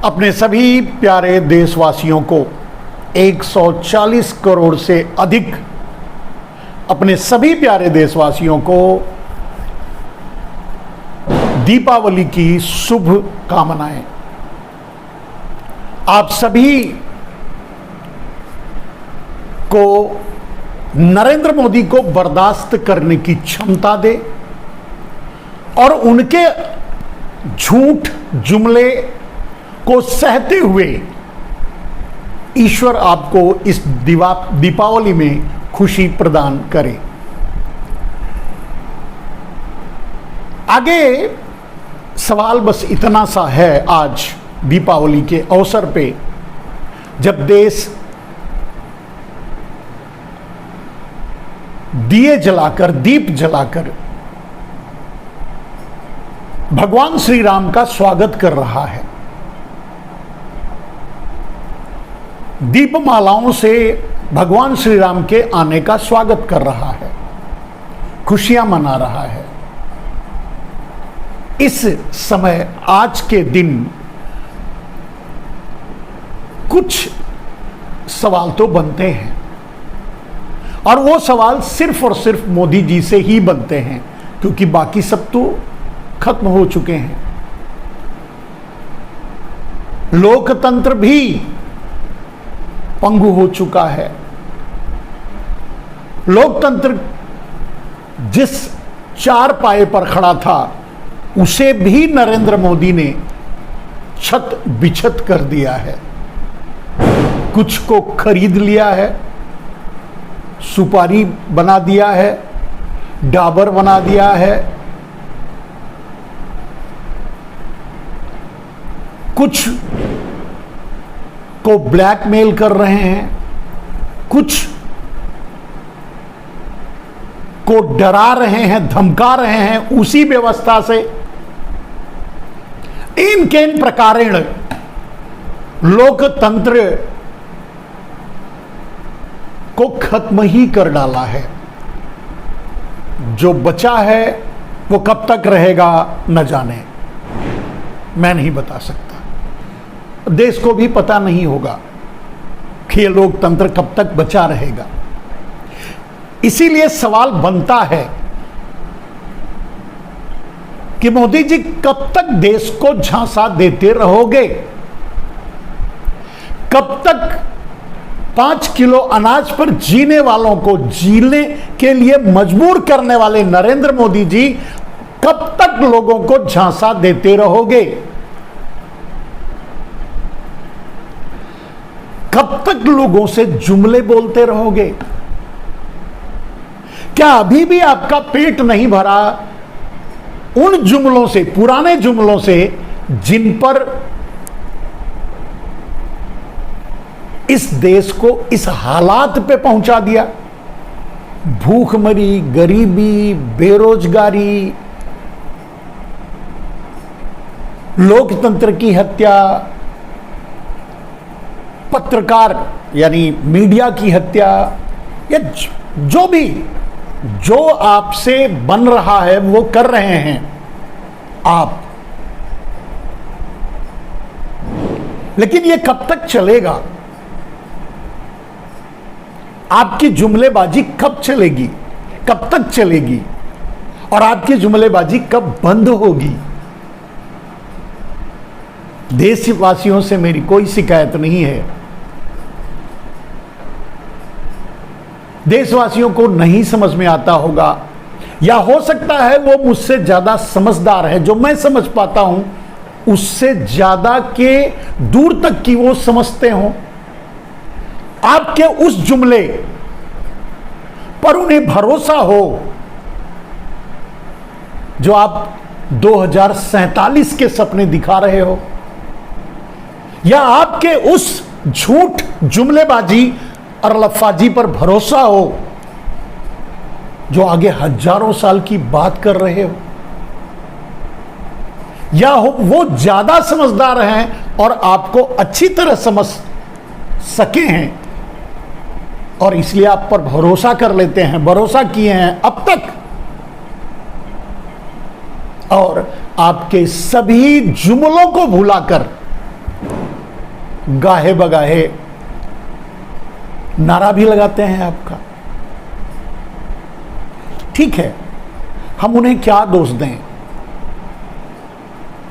अपने सभी प्यारे देशवासियों को 140 करोड़ से अधिक अपने सभी प्यारे देशवासियों को दीपावली की शुभ कामनाएं। आप सभी को नरेंद्र मोदी को बर्दाश्त करने की क्षमता दे और उनके झूठ जुमले को सहते हुए ईश्वर आपको इस दीपावली में खुशी प्रदान करे। आगे सवाल बस इतना सा है, आज दीपावली के अवसर पे जब देश दिए जलाकर, दीप जलाकर भगवान श्री राम का स्वागत कर रहा है, दीपमालाओं से भगवान श्री राम के आने का स्वागत कर रहा है, खुशियां मना रहा है, इस समय आज के दिन कुछ सवाल तो बनते हैं और वो सवाल सिर्फ और सिर्फ मोदी जी से ही बनते हैं, क्योंकि बाकी सब तो खत्म हो चुके हैं। लोकतंत्र भी पंगु हो चुका है। लोकतंत्र जिस चार पाए पर खड़ा था उसे भी नरेंद्र मोदी ने छत बिछत कर दिया है। कुछ को खरीद लिया है, सुपारी बना दिया है, डाबर बना दिया है, कुछ को ब्लैकमेल कर रहे हैं, कुछ को डरा रहे हैं, धमका रहे हैं उसी व्यवस्था से। इन प्रकारेण लोकतंत्र को खत्म ही कर डाला है। जो बचा है वो कब तक रहेगा न जाने, मैं नहीं बता सकता, देश को भी पता नहीं होगा कि ये लोकतंत्र कब तक बचा रहेगा। इसीलिए सवाल बनता है कि मोदी जी कब तक देश को झांसा देते रहोगे? कब तक 5 किलो अनाज पर जीने वालों को जीने के लिए मजबूर करने वाले नरेंद्र मोदी जी कब तक लोगों को झांसा देते रहोगे? कब तक लोगों से जुमले बोलते रहोगे? क्या अभी भी आपका पेट नहीं भरा उन जुमलों से, पुराने जुमलों से, जिन पर इस देश को इस हालात पे पहुंचा दिया? भूखमरी, गरीबी, बेरोजगारी, लोकतंत्र की हत्या, पत्रकार यानी मीडिया की हत्या, या जो आपसे बन रहा है वो कर रहे हैं आप। लेकिन ये कब तक चलेगा? आपकी जुमलेबाजी कब चलेगी? कब तक चलेगी? और आपकी जुमलेबाजी कब बंद होगी? देशवासियों से मेरी कोई शिकायत नहीं है। देशवासियों को नहीं समझ में आता होगा, या हो सकता है वो मुझसे ज्यादा समझदार है, जो मैं समझ पाता हूं उससे ज्यादा के दूर तक की वो समझते हों। आपके उस जुमले पर उन्हें भरोसा हो जो आप 2047 के सपने दिखा रहे हो, या आपके उस झूठ, जुमलेबाजी और लफाजी पर भरोसा हो जो आगे हजारों साल की बात कर रहे हो, या हो वो ज्यादा समझदार हैं और आपको अच्छी तरह समझ सके हैं और इसलिए आप पर भरोसा कर लेते हैं, भरोसा किए हैं अब तक, और आपके सभी जुमलों को भुलाकर गाहे बगाहे नारा भी लगाते हैं आपका। ठीक है, हम उन्हें क्या दोष दें?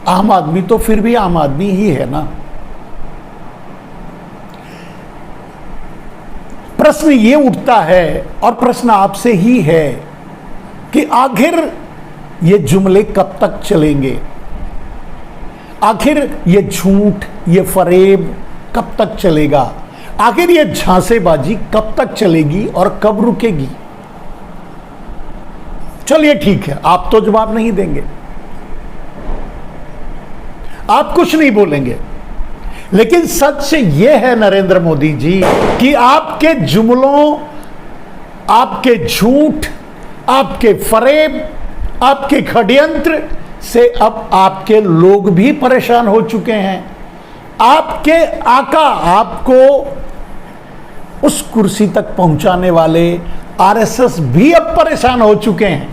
आम आदमी तो फिर भी आम आदमी ही है ना। प्रश्न ये उठता है, और प्रश्न आपसे ही है, कि आखिर ये जुमले कब तक चलेंगे? आखिर ये झूठ, ये फरेब कब तक चलेगा? आखिर ये झांसेबाजी कब तक चलेगी और कब रुकेगी? चलिए ठीक है, आप तो जवाब नहीं देंगे, आप कुछ नहीं बोलेंगे, लेकिन सच यह है नरेंद्र मोदी जी कि आपके जुमलों, आपके झूठ, आपके फरेब, आपके षड्यंत्र से अब आपके लोग भी परेशान हो चुके हैं। आपके आका, आपको उस कुर्सी तक पहुंचाने वाले आरएसएस भी अब परेशान हो चुके हैं।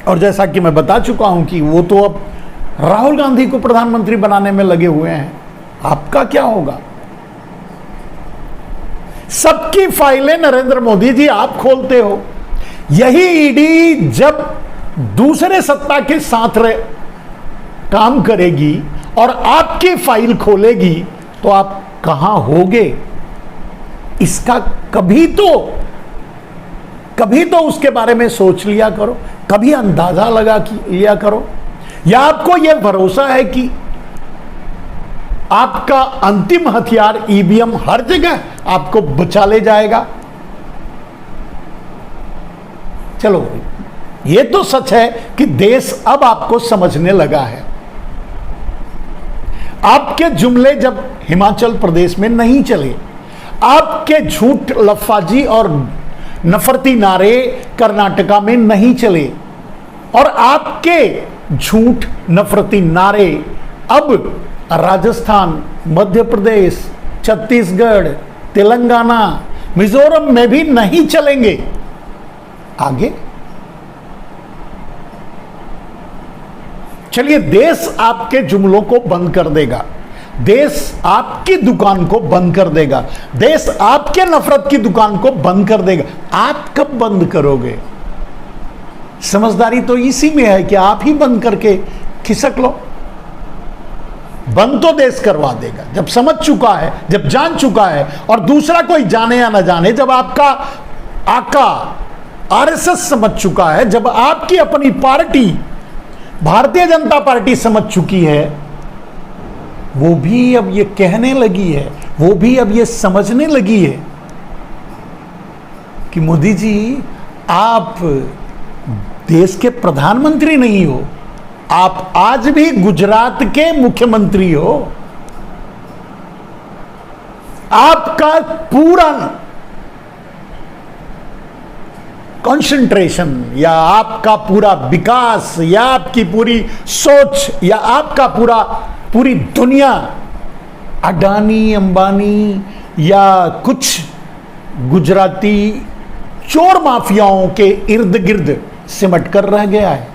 और जैसा कि मैं बता चुका हूं कि वो तो अब राहुल गांधी को प्रधानमंत्री बनाने में लगे हुए हैं। आपका क्या होगा? सबकी फाइलें नरेंद्र मोदी जी आप खोलते हो। यही ईडी जब दूसरे सत्ता के साथ काम करेगी और आपकी फाइल खोलेगी तो आप कहां होगे? इसका कभी तो उसके बारे में सोच लिया करो, कभी अंदाजा लगा लिया करो। या आपको यह भरोसा है कि आपका अंतिम हथियार ईवीएम हर जगह आपको बचा ले जाएगा? चलो, यह तो सच है कि देश अब आपको समझने लगा है। आपके जुमले जब हिमाचल प्रदेश में नहीं चले, आपके झूठ, लफाजी और नफरती नारे कर्नाटका में नहीं चले, और आपके झूठ, नफरती नारे अब राजस्थान, मध्य प्रदेश, छत्तीसगढ़, तेलंगाना, मिजोरम में भी नहीं चलेंगे आगे। चलिए, देश आपके जुमलों को बंद कर देगा, देश आपकी दुकान को बंद कर देगा, देश आपके नफरत की दुकान को बंद कर देगा। आप कब बंद करोगे? समझदारी तो इसी में है कि आप ही बंद करके खिसक लो। बंद तो देश करवा देगा जब समझ चुका है, जब जान चुका है, और दूसरा कोई जाने या ना जाने, जब आपका आका आरएसएस समझ चुका है, जब आपकी अपनी पार्टी भारतीय जनता पार्टी समझ चुकी है, वो भी अब ये कहने लगी है, वो भी अब ये समझने लगी है कि मोदी जी, आप देश के प्रधानमंत्री नहीं हो, आप आज भी गुजरात के मुख्यमंत्री हो। आपका पूरा कंसंट्रेशन, या आपका पूरा विकास, या आपकी पूरी सोच, या आपका पूरी दुनिया अडानी, अंबानी या कुछ गुजराती चोर माफियाओं के इर्द गिर्द सिमट कर रह गया है।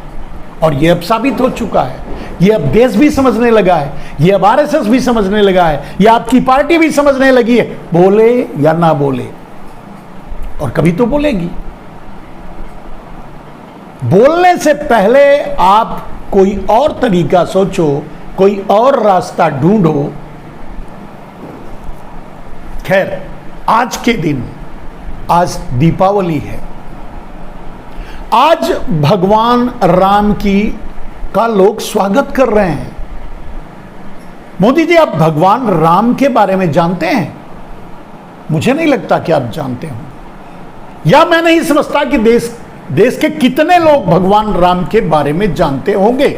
और यह अब साबित हो चुका है, यह अब देश भी समझने लगा है, यह अब आरएसएस भी समझने लगा है, यह आपकी पार्टी भी समझने लगी है, बोले या ना बोले, और कभी तो बोलेगी। बोलने से पहले आप कोई और तरीका सोचो, कोई और रास्ता ढूंढो। खैर, आज के दिन, आज दीपावली है, आज भगवान राम का लोग स्वागत कर रहे हैं। मोदी जी, आप भगवान राम के बारे में जानते हैं? मुझे नहीं लगता कि आप जानते हो, या मैं नहीं समझता कि देश के कितने लोग भगवान राम के बारे में जानते होंगे।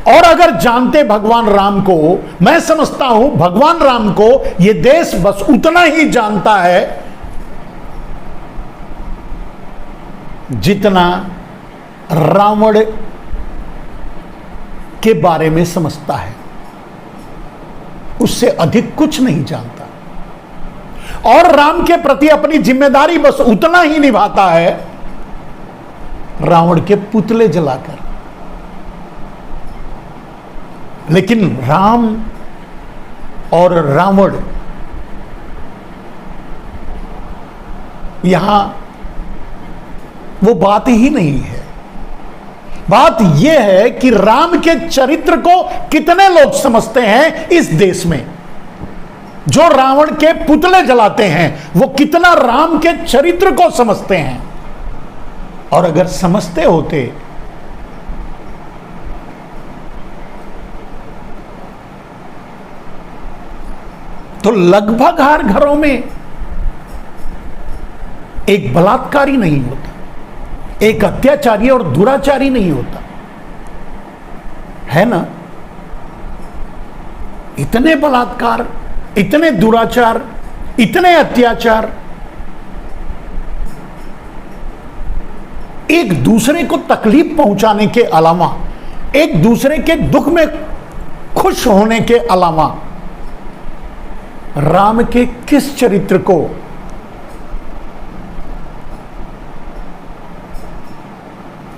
और अगर जानते भगवान राम को, मैं समझता हूं भगवान राम को यह देश बस उतना ही जानता है जितना रावण के बारे में समझता है, उससे अधिक कुछ नहीं जानता। और राम के प्रति अपनी जिम्मेदारी बस उतना ही निभाता है रावण के पुतले जलाकर। लेकिन राम और रावण, यहां वो बात ही नहीं है। बात यह है कि राम के चरित्र को कितने लोग समझते हैं इस देश में। जो रावण के पुतले जलाते हैं वो कितना राम के चरित्र को समझते हैं। और अगर समझते होते तो लगभग हर घरों में एक बलात्कारी नहीं होता, एक अत्याचारी और दुराचारी नहीं होता, है ना। इतने बलात्कार, इतने दुराचार, इतने अत्याचार, एक दूसरे को तकलीफ पहुंचाने के अलावा, एक दूसरे के दुख में खुश होने के अलावा राम के किस चरित्र को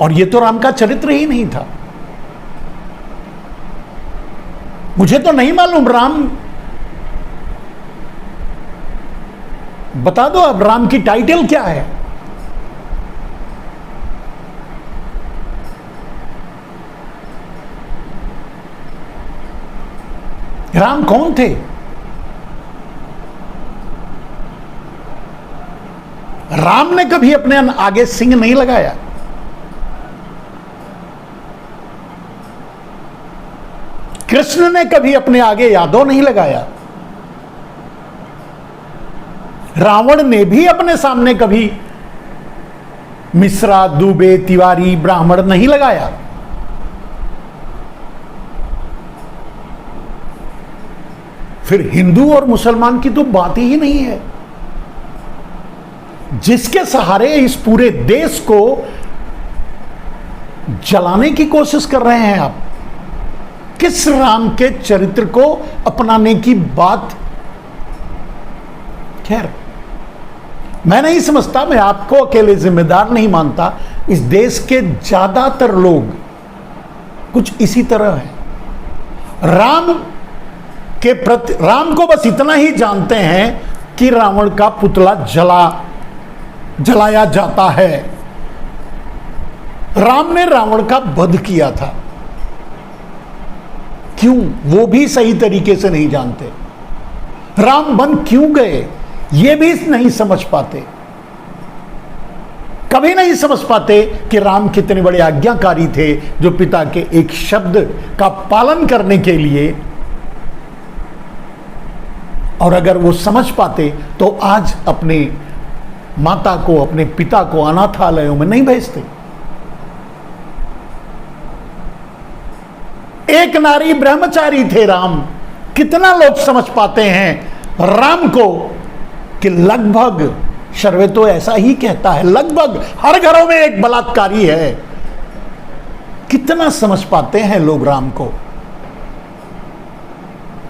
और ये तो राम का चरित्र ही नहीं था। मुझे तो नहीं मालूम, राम बता दो अब, राम की टाइटल क्या है? राम कौन थे? राम ने कभी अपने आगे सिंह नहीं लगाया। कृष्ण ने कभी अपने आगे यादव नहीं लगाया। रावण ने भी अपने सामने कभी मिश्रा, दुबे, तिवारी, ब्राह्मण नहीं लगाया। फिर हिंदू और मुसलमान की तो बात ही नहीं है। जिसके सहारे इस पूरे देश को जलाने की कोशिश कर रहे हैं आप, किस राम के चरित्र को अपनाने की बात? खैर, मैं नहीं समझता, मैं आपको अकेले जिम्मेदार नहीं मानता। इस देश के ज्यादातर लोग कुछ इसी तरह हैं। राम के प्रति, राम को बस इतना ही जानते हैं कि रावण का पुतला जलाया जाता है। राम ने रावण का वध किया था, क्यों वो भी सही तरीके से नहीं जानते। राम बन क्यों गए ये भी नहीं समझ पाते। कभी नहीं समझ पाते कि राम कितने बड़े आज्ञाकारी थे, जो पिता के एक शब्द का पालन करने के लिए, और अगर वो समझ पाते तो आज अपने माता को, अपने पिता को अनाथालयों में नहीं भेजते। एक नारी ब्रह्मचारी थे राम। कितना लोग समझ पाते हैं राम को कि लगभग, सर्वे तो ऐसा ही कहता है, लगभग हर घरों में एक बलात्कारी है। कितना समझ पाते हैं लोग राम को,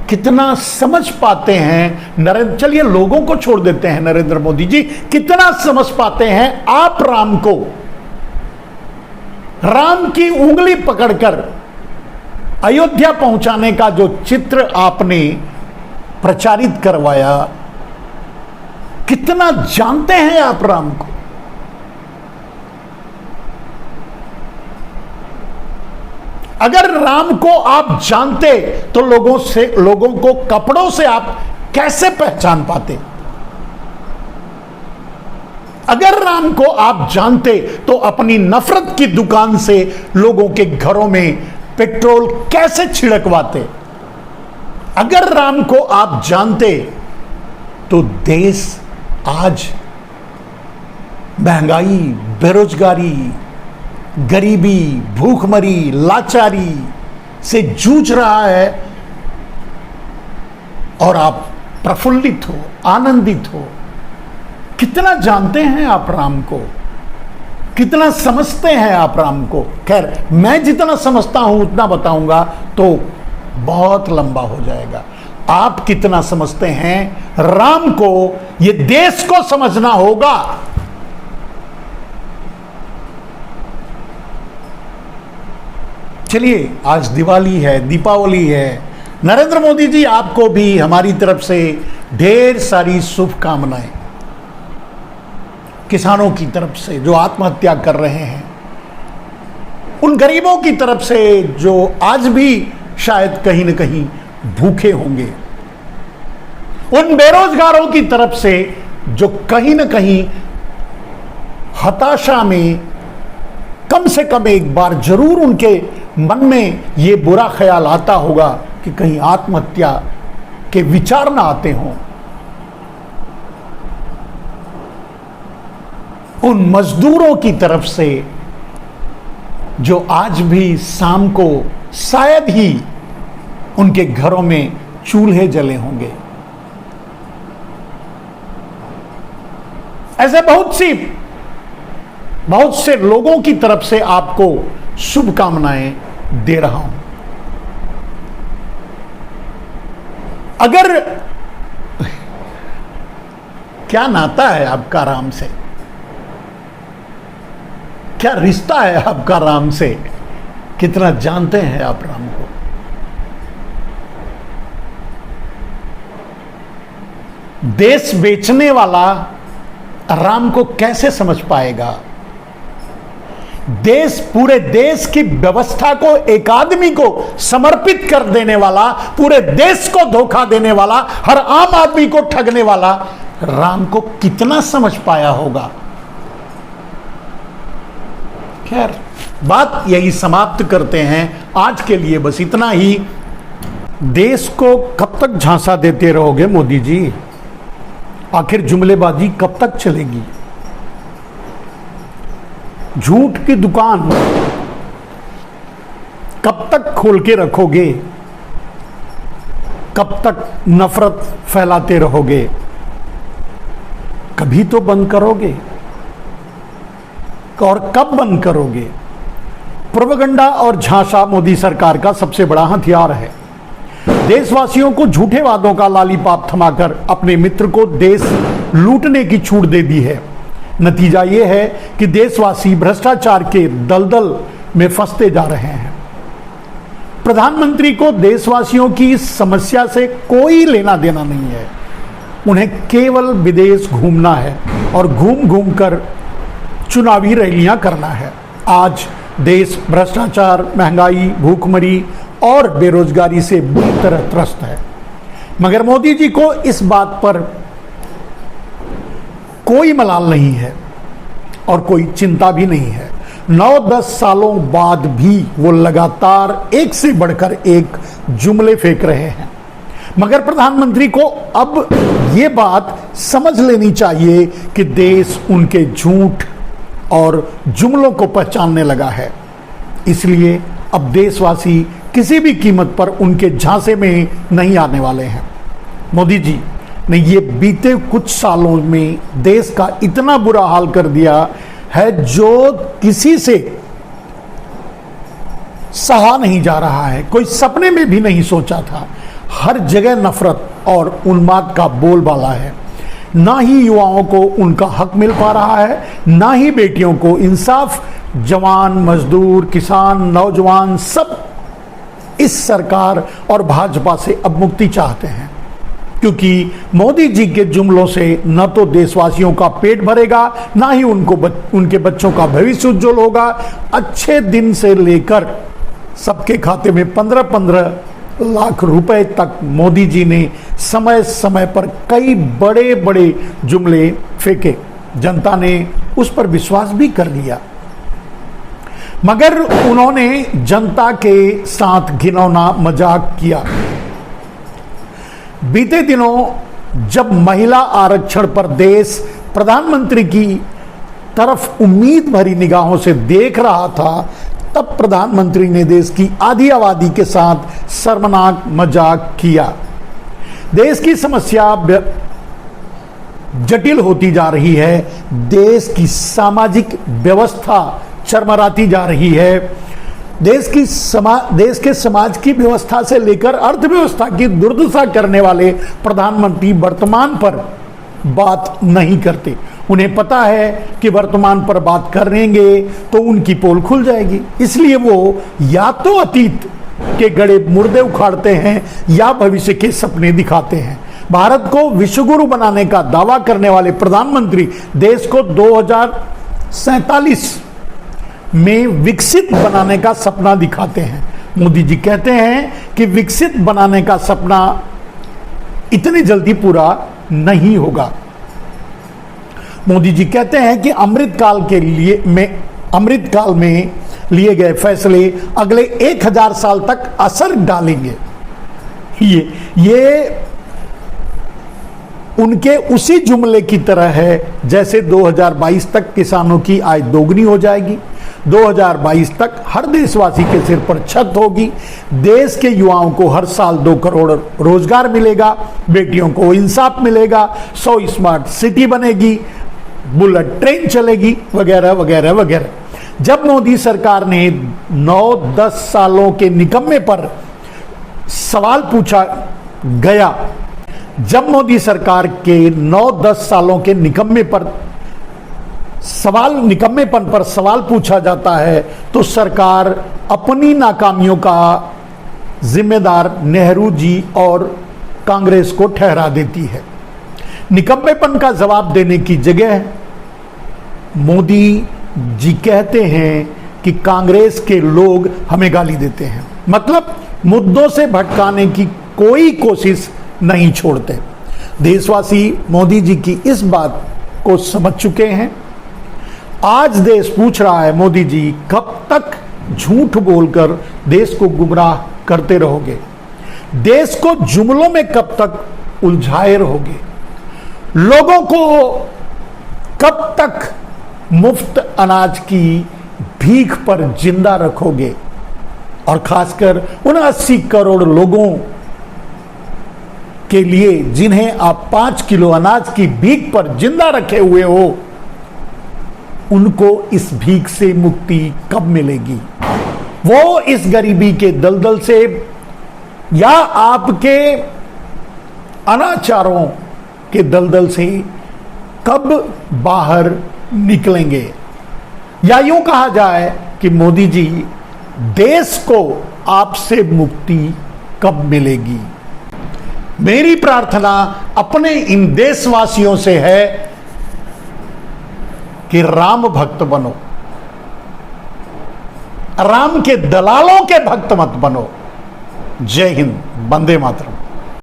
कितना समझ पाते हैं नरेंद्र, चलिए लोगों को छोड़ देते हैं, नरेंद्र मोदी जी कितना समझ पाते हैं आप राम को? राम की उंगली पकड़कर अयोध्या पहुंचाने का जो चित्र आपने प्रचारित करवाया, कितना जानते हैं आप राम को? अगर राम को आप जानते तो लोगों को कपड़ों से आप कैसे पहचान पाते? अगर राम को आप जानते तो अपनी नफरत की दुकान से लोगों के घरों में पेट्रोल कैसे छिड़कवाते? अगर राम को आप जानते तो देश आज महंगाई, बेरोजगारी, गरीबी, भूखमरी, लाचारी से जूझ रहा है, और आप प्रफुल्लित हो, आनंदित हो। कितना जानते हैं आप राम को, कितना समझते हैं आप राम को? खैर, मैं जितना समझता हूं उतना बताऊंगा तो बहुत लंबा हो जाएगा। आप कितना समझते हैं राम को, ये देश को समझना होगा। चलिए, आज दिवाली है, दीपावली है। नरेंद्र मोदी जी, आपको भी हमारी तरफ से ढेर सारी शुभकामनाएं। किसानों की तरफ से जो आत्महत्या कर रहे हैं, उन गरीबों की तरफ से जो आज भी शायद कहीं न कहीं भूखे होंगे, उन बेरोजगारों की तरफ से जो कहीं न कहीं हताशा में कम से कम एक बार जरूर उनके मन में ये बुरा ख्याल आता होगा कि कहीं आत्महत्या के विचार ना आते हों। उन मजदूरों की तरफ से जो आज भी शाम को शायद ही उनके घरों में चूल्हे जले होंगे, ऐसे बहुत से लोगों की तरफ से आपको शुभकामनाएं दे रहा हूं। अगर क्या नाता है आपका राम से, क्या रिश्ता है आपका राम से, कितना जानते हैं आप राम को? देश बेचने वाला राम को कैसे समझ पाएगा? पूरे देश की व्यवस्था को एक आदमी को समर्पित कर देने वाला, पूरे देश को धोखा देने वाला, हर आम आदमी को ठगने वाला राम को कितना समझ पाया होगा? खैर, बात यही समाप्त करते हैं। आज के लिए बस इतना ही। देश को कब तक झांसा देते रहोगे मोदी जी? आखिर जुमलेबाजी कब तक चलेगी? झूठ की दुकान कब तक खोल के रखोगे? कब तक नफरत फैलाते रहोगे? कभी तो बंद करोगे, और कब बंद करोगे? प्रोपेगेंडा और झांसा मोदी सरकार का सबसे बड़ा हथियार है। देशवासियों को झूठे वादों का लालीपाप थमाकर अपने मित्र को देश लूटने की छूट दे दी है। नतीजा यह है कि देशवासी भ्रष्टाचार के दलदल में फंसते जा रहे हैं। प्रधानमंत्री को देशवासियों की इस समस्या से कोई लेना देना नहीं है। उन्हें केवल विदेश घूमना है और घूम घूम कर चुनावी रैलियां करना है। आज देश भ्रष्टाचार, महंगाई, भूखमरी और बेरोजगारी से बुरी तरह त्रस्त है, मगर मोदी जी को इस बात पर कोई मलाल नहीं है और कोई चिंता भी नहीं है। 9-10 सालों बाद भी वो लगातार एक से बढ़कर एक जुमले फेंक रहे हैं, मगर प्रधानमंत्री को अब ये बात समझ लेनी चाहिए कि देश उनके झूठ और जुमलों को पहचानने लगा है। इसलिए अब देशवासी किसी भी कीमत पर उनके झांसे में नहीं आने वाले हैं। मोदी जी ने ये बीते कुछ सालों में देश का इतना बुरा हाल कर दिया है जो किसी से सहा नहीं जा रहा है, कोई सपने में भी नहीं सोचा था। हर जगह नफरत और उन्माद का बोलबाला है। ना ही युवाओं को उनका हक मिल पा रहा है, ना ही बेटियों को इंसाफ। जवान, मजदूर, किसान, नौजवान सब इस सरकार और भाजपा से अब मुक्ति चाहते हैं, क्योंकि मोदी जी के जुमलों से न तो देशवासियों का पेट भरेगा, ना ही उनके बच्चों का भविष्य उज्जवल होगा। अच्छे दिन से लेकर सबके खाते में 15-15 लाख रुपए तक मोदी जी ने समय समय पर कई बड़े बड़े जुमले फेंके। जनता ने उस पर विश्वास भी कर लिया, मगर उन्होंने जनता के साथ घिनौना मजाक किया। बीते दिनों जब महिला आरक्षण पर देश प्रधानमंत्री की तरफ उम्मीद भरी निगाहों से देख रहा था, तब प्रधानमंत्री ने देश की आधी आबादी के साथ शर्मनाक मजाक किया। देश की समस्या जटिल होती जा रही है, देश की सामाजिक व्यवस्था चरमराती जा रही है। देश के समाज की व्यवस्था से लेकर अर्थव्यवस्था की दुर्दशा करने वाले प्रधानमंत्री वर्तमान पर बात नहीं करते। उन्हें पता है कि वर्तमान पर बात करेंगे तो उनकी पोल खुल जाएगी, इसलिए वो या तो अतीत के गड़े मुर्दे उखाड़ते हैं या भविष्य के सपने दिखाते हैं। भारत को विश्वगुरु बनाने का दावा करने वाले प्रधानमंत्री देश को 2047 में विकसित बनाने का सपना दिखाते हैं। मोदी जी कहते हैं कि विकसित बनाने का सपना इतनी जल्दी पूरा नहीं होगा। मोदी जी कहते हैं कि अमृतकाल में लिए गए फैसले अगले 1000 साल तक असर डालेंगे। ये उनके उसी जुमले की तरह है जैसे 2022 तक किसानों की आय दोगुनी हो जाएगी, 2022 तक हर देशवासी के सिर पर छत होगी, देश के युवाओं को हर साल 2 करोड़ रोजगार मिलेगा, बेटियों को इंसाफ मिलेगा, 100 स्मार्ट सिटी बनेगी, बुलेट ट्रेन चलेगी, वगैरह वगैरह वगैरह। जब मोदी सरकार ने 9-10 सालों के निकम्मे पर सवाल पूछा गया, जब मोदी सरकार के 9-10 सालों के निकम्मेपन पर सवाल पूछा जाता है तो सरकार अपनी नाकामियों का जिम्मेदार नेहरू जी और कांग्रेस को ठहरा देती है। निकम्मेपन का जवाब देने की जगह मोदी जी कहते हैं कि कांग्रेस के लोग हमें गाली देते हैं, मतलब मुद्दों से भटकाने की कोई कोशिश नहीं छोड़ते। देशवासी मोदी जी की इस बात को समझ चुके हैं। आज देश पूछ रहा है, मोदी जी कब तक झूठ बोलकर देश को गुमराह करते रहोगे? देश को जुमलों में कब तक उलझाए रहोगे? लोगों को कब तक मुफ्त अनाज की भीख पर जिंदा रखोगे? और खासकर उन 80 करोड़ लोगों के लिए जिन्हें आप 5 किलो अनाज की भीख पर जिंदा रखे हुए हो, उनको इस भीख से मुक्ति कब मिलेगी? वो इस गरीबी के दलदल से या आपके अनाचारों के दलदल से कब बाहर निकलेंगे? या यूं कहा जाए कि मोदी जी, देश को आपसे मुक्ति कब मिलेगी? मेरी प्रार्थना अपने इन देशवासियों से है कि राम भक्त बनो, राम के दलालों के भक्त मत बनो। जय हिंद, वंदे मातरम।